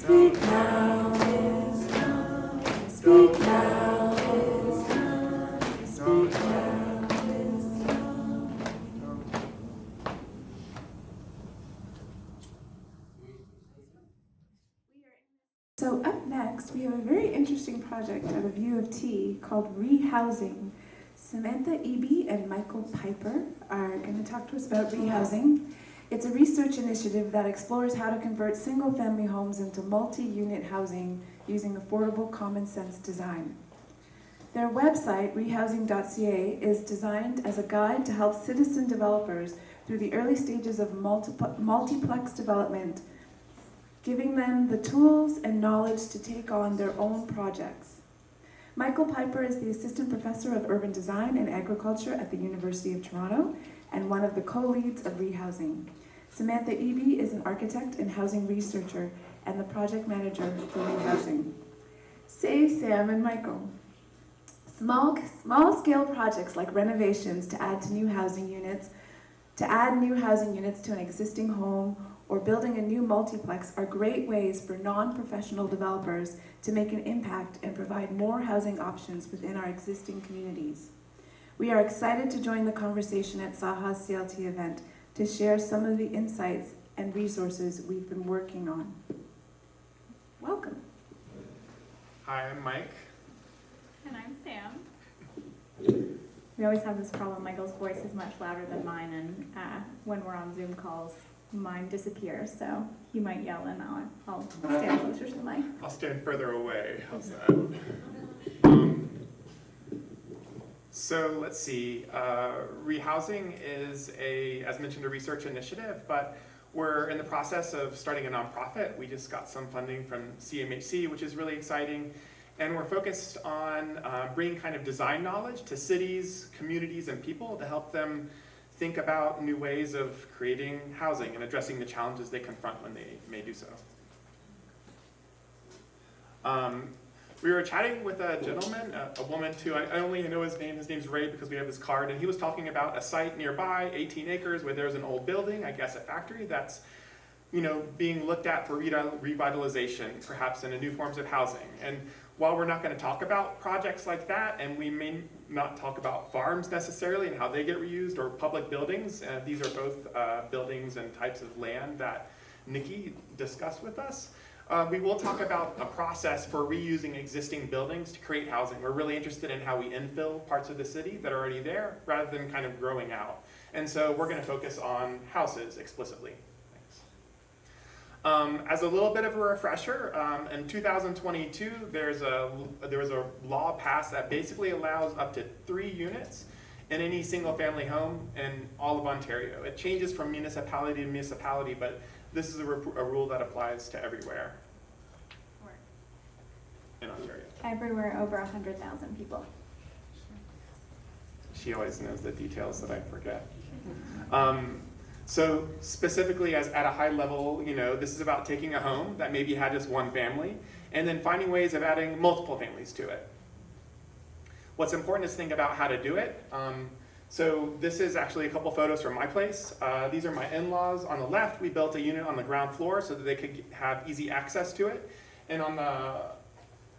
Speak now. Speak now. Speak now. So up next, we have a very interesting project out of U of T called ReHousing. Samantha Eby and Michael Piper are going to talk to us about ReHousing. It's a research initiative that explores how to convert single-family homes into multi-unit housing using affordable, common-sense design. Their website, rehousing.ca, is designed as a guide to help citizen developers through the early stages of multiplex development, giving them the tools and knowledge to take on their own projects. Michael Piper is the Assistant Professor of Urban Design and Agriculture at the University of Toronto and one of the co-leads of ReHousing. Samantha Eby is an architect and housing researcher and the project manager for ReHousing. Say, Sam and Michael, small-scale projects like renovations to add new housing units to an existing home or building a new multiplex are great ways for non-professional developers to make an impact and provide more housing options within our existing communities. We are excited to join the conversation at Saha's CLT event to share some of the insights and resources we've been working on. Welcome. Hi, I'm Mike. And I'm Sam. We always have this problem. Michael's voice is much louder than mine, and when we're on Zoom calls, mine disappears, so he might yell and I'll stand closer to the mic. I'll stand further away. How's that? So let's see. ReHousing is as mentioned, a research initiative, but we're in the process of starting a nonprofit. We just got some funding from CMHC, which is really exciting. And we're focused on bringing kind of design knowledge to cities, communities, and people to help them think about new ways of creating housing and addressing the challenges they confront when they may do so. We were chatting with a gentleman, a woman too. I only know his name. His name's Ray because we have his card. And he was talking about a site nearby, 18 acres, where there's an old building, I guess a factory, that's being looked at for revitalization, perhaps into new forms of housing. And while we're not going to talk about projects like that, and we may not talk about farms necessarily and how they get reused or public buildings, these are both buildings and types of land that Nikki discussed with us. We will talk about a process for reusing existing buildings to create housing. We're really interested in how we infill parts of the city that are already there rather than kind of growing out. And so we're going to focus on houses explicitly. As a little bit of a refresher, in 2022, there was a law passed that basically allows up to 3 units in any single-family home in all of Ontario. It changes from municipality to municipality, but this is a rule that applies to everywhere in Ontario. Everywhere over 100,000 people. She always knows the details that I forget. So specifically at a high level, this is about taking a home that maybe had just one family and then finding ways of adding multiple families to it. What's important is to think about how to do it. So this is actually a couple photos from my place. These are my in-laws. On the left, we built a unit on the ground floor so that they could have easy access to it. And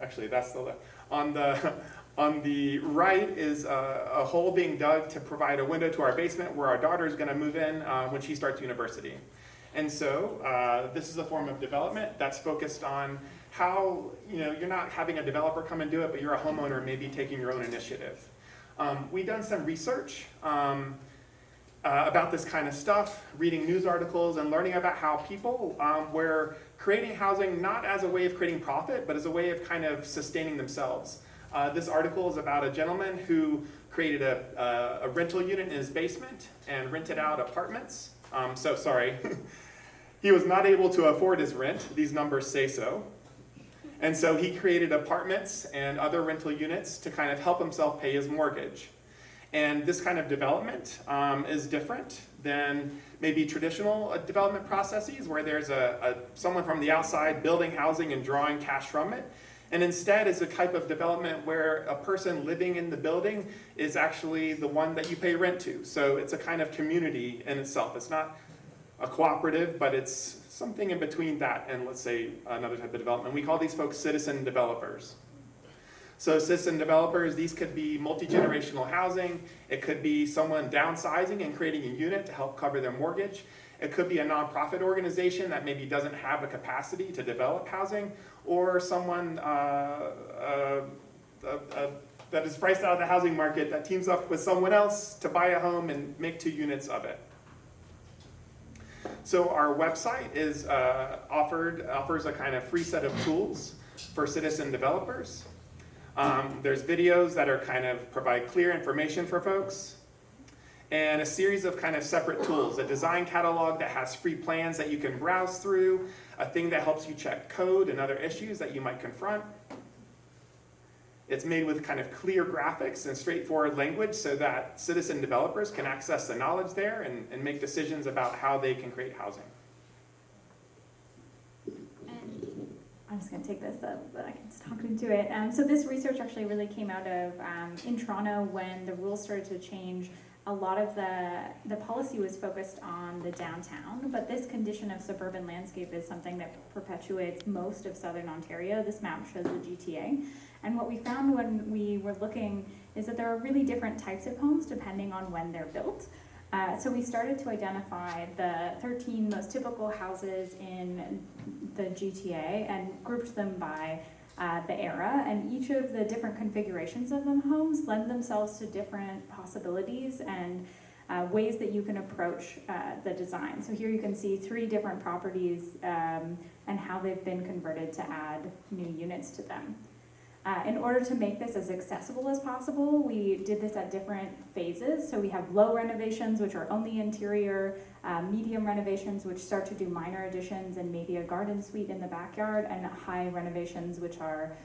actually that's the left. On the right is a hole being dug to provide a window to our basement where our daughter is going to move in when she starts university. And so this is a form of development that's focused on how, you're not having a developer come and do it, but you're a homeowner maybe taking your own initiative. We've done some research about this kind of stuff, reading news articles and learning about how people were creating housing not as a way of creating profit, but as a way of kind of sustaining themselves. This article is about a gentleman who created a rental unit in his basement and rented out apartments. So sorry, he was not able to afford his rent. These numbers say so. And so he created apartments and other rental units to kind of help himself pay his mortgage. And this kind of development is different than maybe traditional development processes where there's someone from the outside building housing and drawing cash from it. And instead is a type of development where a person living in the building is actually the one that you pay rent to. So it's a kind of community in itself. It's not a cooperative, but it's something in between that and, let's say, another type of development. We call these folks citizen developers. So citizen developers, these could be multi-generational housing. It could be someone downsizing and creating a unit to help cover their mortgage. It could be a nonprofit organization that maybe doesn't have the capacity to develop housing, or someone that is priced out of the housing market that teams up with someone else to buy a home and make 2 units of it. So our website is offers a kind of free set of tools for citizen developers. There's videos that are kind of provide clear information for folks, and a series of kind of separate tools, a design catalog that has free plans that you can browse through, a thing that helps you check code and other issues that you might confront. It's made with kind of clear graphics and straightforward language so that citizen developers can access the knowledge there and make decisions about how they can create housing. I'm just going to take this up, but I can just talk into it. So this research actually really came out of in Toronto when the rules started to change. A lot of the policy was focused on the downtown, but this condition of suburban landscape is something that perpetuates most of southern Ontario. This map shows the GTA. And what we found when we were looking is that there are really different types of homes depending on when they're built. So we started to identify the 13 most typical houses in the GTA and grouped them by the era, and each of the different configurations of them homes lend themselves to different possibilities and ways that you can approach the design. So here you can see 3 different properties and how they've been converted to add new units to them. In order to make this as accessible as possible, we did this at different phases. So we have low renovations, which are only interior, medium renovations, which start to do minor additions and maybe a garden suite in the backyard, and high renovations, which are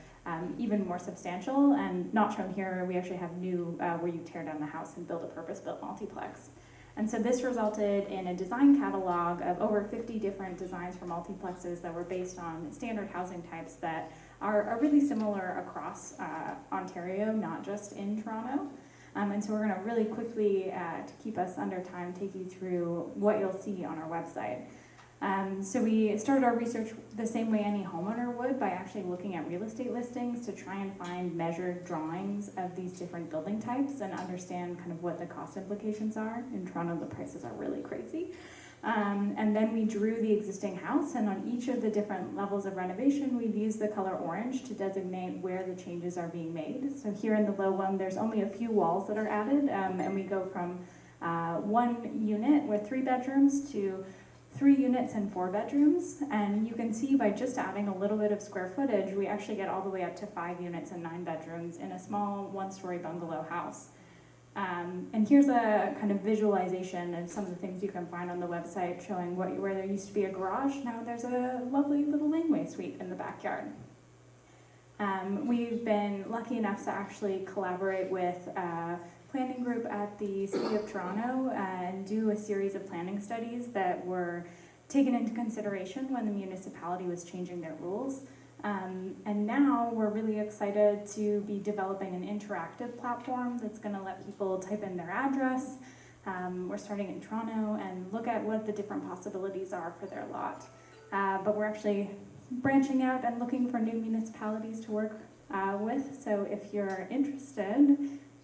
even more substantial. And not shown here, we actually have new, where you tear down the house and build a purpose-built multiplex. And so this resulted in a design catalog of over 50 different designs for multiplexes that were based on standard housing types that are really similar across Ontario, not just in Toronto. And so we're going to really quickly, to keep us under time, take you through what you'll see on our website. So we started our research the same way any homeowner would, by actually looking at real estate listings to try and find measured drawings of these different building types and understand kind of what the cost implications are. In Toronto, the prices are really crazy. And then we drew the existing house, and on each of the different levels of renovation, we've used the color orange to designate where the changes are being made. So here in the low one, there's only a few walls that are added, and we go from 1 unit with 3 bedrooms to 3 units and 4 bedrooms. And you can see by just adding a little bit of square footage, we actually get all the way up to 5 units and 9 bedrooms in a small 1-story bungalow house. And here's a kind of visualization of some of the things you can find on the website showing where there used to be a garage. Now there's a lovely little laneway suite in the backyard. We've been lucky enough to actually collaborate with a planning group at the City of Toronto and do a series of planning studies that were taken into consideration when the municipality was changing their rules. And now we're really excited to be developing an interactive platform that's going to let people type in their address. We're starting in Toronto and look at what the different possibilities are for their lot. But we're actually branching out and looking for new municipalities to work with. So if you're interested,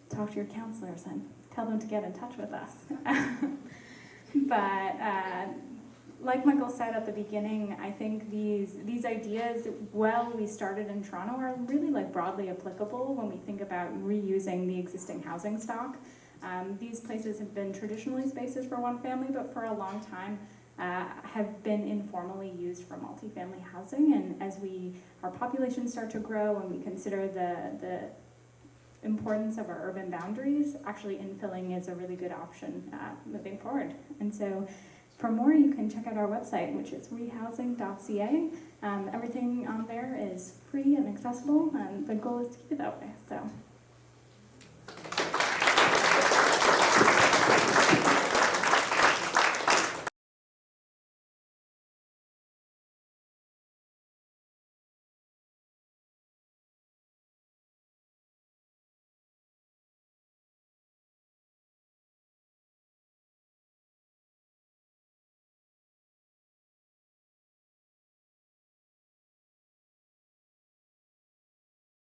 talk to your counselors and tell them to get in touch with us. But like Michael said at the beginning, I think these ideas, while we started in Toronto, are really broadly applicable when we think about reusing the existing housing stock. These places have been traditionally spaces for one family, but for a long time have been informally used for multifamily housing. And as our populations start to grow and we consider the importance of our urban boundaries, actually infilling is a really good option moving forward. And so for more, you can check out our website, which is rehousing.ca. Everything on there is free and accessible, and the goal is to keep it that way. So